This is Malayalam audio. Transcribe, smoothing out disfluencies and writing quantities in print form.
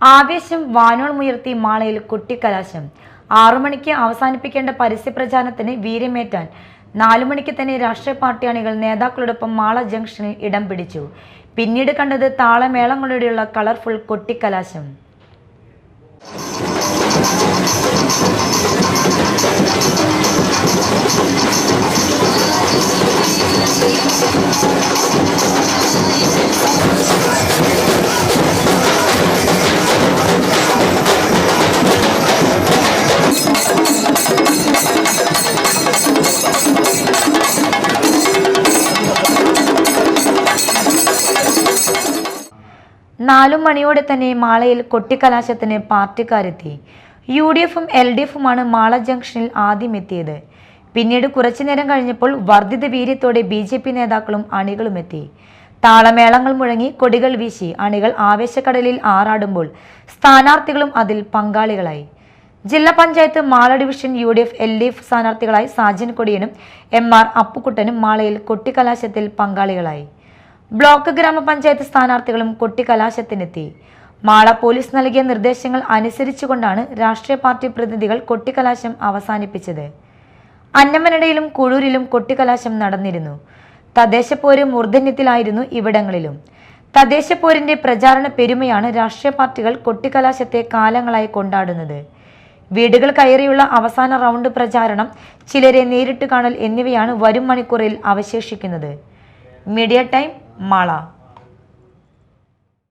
ആവേശം വാനോളമുയർത്തി മാളയിൽ കൊട്ടിക്കലാശം. 6 മണിക്ക് അവസാനിപ്പിക്കേണ്ട പരസ്യപ്രചാരണത്തിന് വീര്യമേറ്റാൻ 4 മണിക്ക് തന്നെ രാഷ്ട്രീയ പാർട്ടി അണികൾ നേതാക്കളോടൊപ്പം മാള ജംഗ്ഷനിൽ ഇടം പിടിച്ചു. പിന്നീട് കണ്ടത് താളമേളങ്ങളോടെയുള്ള കളർഫുൾ കൊട്ടിക്കലാശം. നാലു മണിയോടെ തന്നെ മാളയിൽ കൊട്ടിക്കലാശത്തിന് പാർട്ടിക്കാരെത്തി. UDFും LDFുമാണ് മാള ജംഗ്ഷനിൽ ആദ്യം എത്തിയത്. പിന്നീട് കുറച്ചുനേരം കഴിഞ്ഞപ്പോൾ വർദ്ധിത വീര്യത്തോടെ BJP നേതാക്കളും അണികളും എത്തി. താളമേളങ്ങൾ മുഴങ്ങി, കൊടികൾ വീശി അണികൾ ആവേശക്കടലിൽ ആറാടുമ്പോൾ സ്ഥാനാർത്ഥികളും അതിൽ പങ്കാളികളായി. ജില്ലാ panchayat Mala division UDF LDF സ്ഥാനാർത്ഥികളായി സാജൻ കൊടിയനും MR അപ്പുക്കുട്ടനും മാളയിൽ കൊട്ടിക്കലാശത്തിൽ പങ്കാളികളായി. ബ്ലോക്ക് ഗ്രാമപഞ്ചായത്ത് സ്ഥാനാർത്ഥികളും കൊട്ടിക്കലാശത്തിനെത്തി. മാള പോലീസ് നൽകിയ നിർദ്ദേശങ്ങൾ അനുസരിച്ചുകൊണ്ടാണ് രാഷ്ട്രീയ പാർട്ടി പ്രതിനിധികൾ കൊട്ടിക്കലാശം അവസാനിപ്പിച്ചത്. അന്നമനടയിലും കുഴൂരിലും കൊട്ടിക്കലാശം നടന്നിരുന്നു. തദ്ദേശപ്പോര് മൂർധന്യത്തിലായിരുന്നു ഇവിടങ്ങളിലും. തദ്ദേശപ്പോരിന്റെ പ്രചാരണ പെരുമയാണ് രാഷ്ട്രീയ പാർട്ടികൾ കൊട്ടിക്കലാശത്തെ കാലങ്ങളായി കൊണ്ടാടുന്നത്. വീടുകൾ കയറിയുള്ള അവസാന റൗണ്ട് പ്രചാരണം, ചിലരെ നേരിട്ട് കാണൽ എന്നിവയാണ് വരും മണിക്കൂറിൽ അവശേഷിക്കുന്നത്. Media time, Mala.